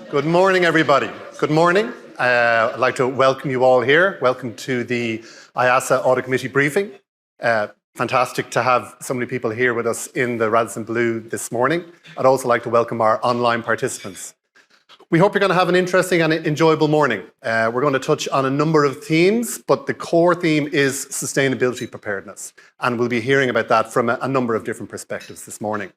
Good morning, everybody. Good morning. I'd like to welcome you all here. Welcome to the IAASA Audit Committee briefing. Fantastic to have so many people here with us in the Radisson Blu this morning. I'd also like to welcome our online participants. We hope you're going to have an interesting and enjoyable morning. We're going to touch on a number of themes, but the core theme is sustainability preparedness. And we'll be hearing about that from a number of different perspectives this morning.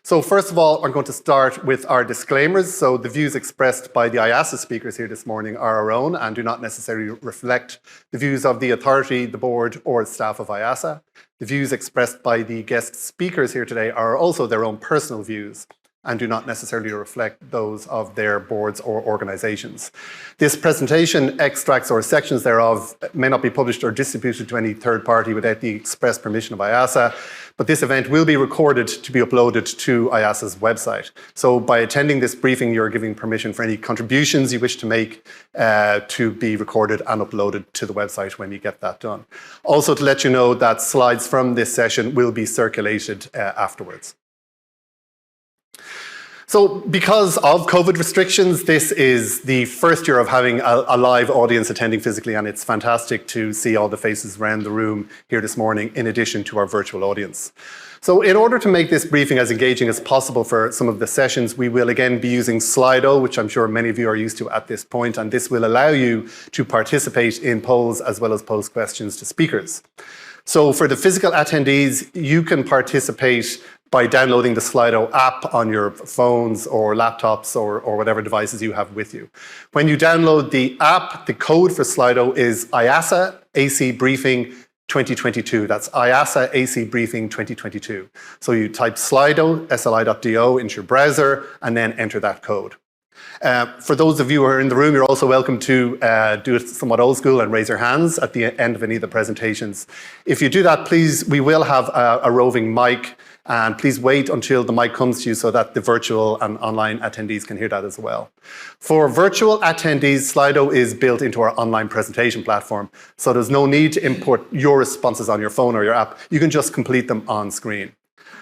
So first of all, I'm going to start with our disclaimers. So the views expressed by the IAASA speakers here this morning are our own and do not necessarily reflect the views of the authority, the board, or staff of IAASA. The views expressed by the guest speakers here today are also their own personal views and do not necessarily reflect those of their boards or organizations. This presentation, extracts or sections thereof, may not be published or distributed to any third party without the express permission of IAASA, but this event will be recorded to be uploaded to IAASA's website. So by attending this briefing, you're giving permission for any contributions you wish to make to be recorded and uploaded to the website when you get that done. Also to let you know that slides from this session will be circulated afterwards. So because of COVID restrictions, this is the first year of having a live audience attending physically, and it's fantastic to see all the faces around the room here this morning, in addition to our virtual audience. So in order to make this briefing as engaging as possible for some of the sessions, we will again be using Slido, which I'm sure many of you are used to at this point, and this will allow you to participate in polls as well as pose questions to speakers. So for the physical attendees, you can participate by downloading the Slido app on your phones or laptops or whatever devices you have with you. When you download the app, the code for Slido is IAASA AC Briefing 2022. That's IAASA AC Briefing 2022. So you type Slido, sli.do, into your browser and then enter that code. For those of you who are in the room, you're also welcome to do it somewhat old school and raise your hands at the end of any of the presentations. If you do that, please, we will have a roving mic, and please wait until the mic comes to you so that the virtual and online attendees can hear that as well. For virtual attendees, Slido is built into our online presentation platform, so there's no need to import your responses on your phone or your app. You can just complete them on screen.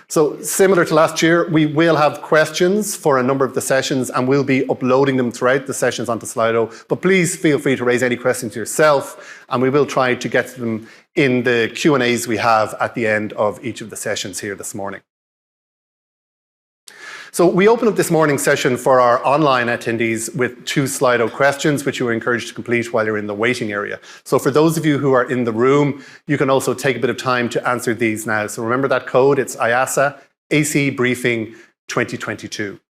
So similar to last year, we will have questions for a number of the sessions and we'll be uploading them throughout the sessions onto Slido. But please feel free to raise any questions yourself, and we will try to get to them in the Q&As we have at the end of each of the sessions here this morning. So we open up this morning's session for our online attendees with 2 Slido questions, which you are encouraged to complete while you're in the waiting area. So for those of you who are in the room, you can also take a bit of time to answer these now. So remember that code, it's IAASA AC Briefing 2022.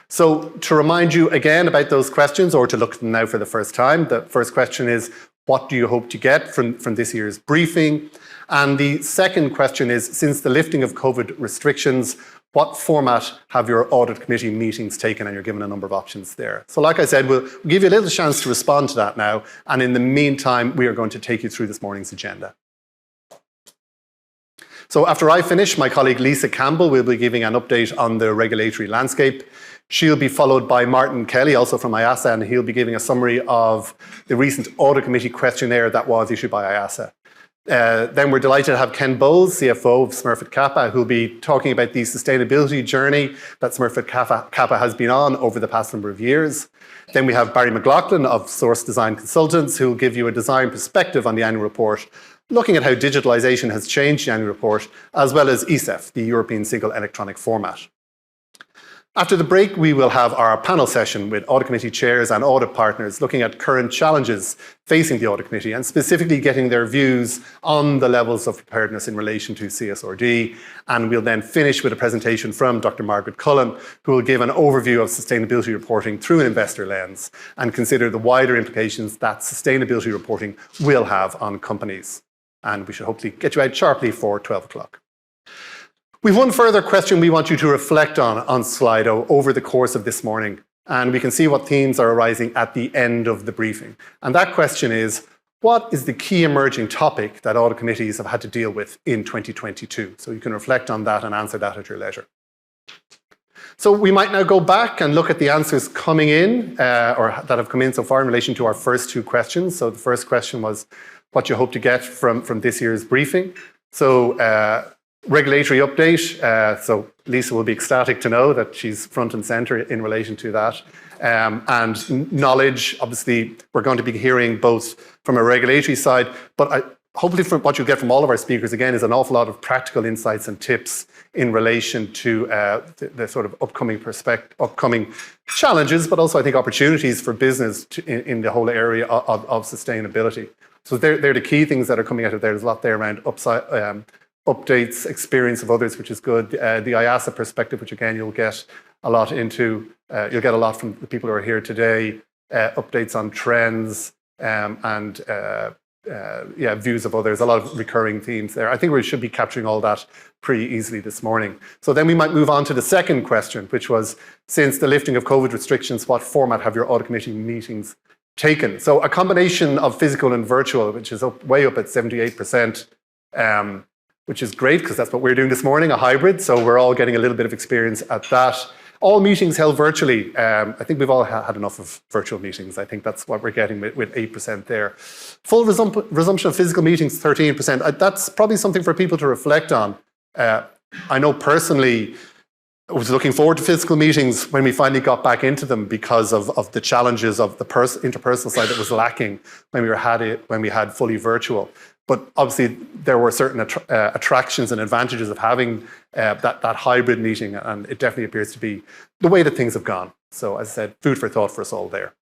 So to remind you again about those questions, or to look at them now for the first time, the first question is, what do you hope to get from this year's briefing? And the second question is, since the lifting of COVID restrictions, what format have your audit committee meetings taken? And you're given a number of options there. So like I said, we'll give you a little chance to respond to that now. And in the meantime, we are going to take you through this morning's agenda. So after I finish, my colleague Lisa Campbell will be giving an update on the regulatory landscape. She'll be followed by Martin Kelly, also from IAASA, and he'll be giving a summary of the recent audit committee questionnaire that was issued by IAASA. Then we're delighted to have Ken Bowles, CFO of Smurfit Kappa, who'll be talking about the sustainability journey that Smurfit Kappa has been on over the past number of years. Then we have Barry McLaughlin of Source Design Consultants, who'll give you a design perspective on the annual report, looking at how digitalization has changed the annual report, as well as ESEF, the European Single Electronic Format. After the break, we will have our panel session with audit committee chairs and audit partners looking at current challenges facing the audit committee and specifically getting their views on the levels of preparedness in relation to CSRD. And we'll then finish with a presentation from Dr. Margaret Cullen, who will give an overview of sustainability reporting through an investor lens and consider the wider implications that sustainability reporting will have on companies. And we should hopefully get you out sharply for 12 o'clock. We've one further question we want you to reflect on Slido over the course of this morning, and we can see what themes are arising at the end of the briefing. And that question is, what is the key emerging topic that audit committees have had to deal with in 2022? So you can reflect on that and answer that at your leisure. So we might now go back and look at the answers coming in, or that have come in so far in relation to our first 2 questions. So the first question was, what you hope to get from this year's briefing. So Regulatory update. So Lisa will be ecstatic to know that she's front and center in relation to that. And knowledge, obviously, we're going to be hearing both from a regulatory side, but hopefully from what you'll get from all of our speakers, again, is an awful lot of practical insights and tips in relation to the sort of upcoming challenges, but also I think opportunities for business in the whole area of sustainability. So they're the key things that are coming out of there. There's a lot there around updates, experience of others, which is good. The IAASA perspective, which again you'll get a lot into. You'll get a lot from the people who are here today. Updates on trends and views of others. A lot of recurring themes there. I think we should be capturing all that pretty easily this morning. So then we might move on to the second question, which was, since the lifting of COVID restrictions, what format have your audit committee meetings taken? So a combination of physical and virtual, which is way up at 78%. Which is great because that's what we're doing this morning, a hybrid. So we're all getting a little bit of experience at that. All meetings held virtually. I think we've all had enough of virtual meetings. I think that's what we're getting with 8% there. Full resumption of physical meetings, 13%. That's probably something for people to reflect on. I know personally, I was looking forward to physical meetings when we finally got back into them because of the challenges of the interpersonal side that was lacking when we had fully virtual. But obviously, there were certain attractions and advantages of having that hybrid meeting, and it definitely appears to be the way that things have gone. So as I said, food for thought for us all there.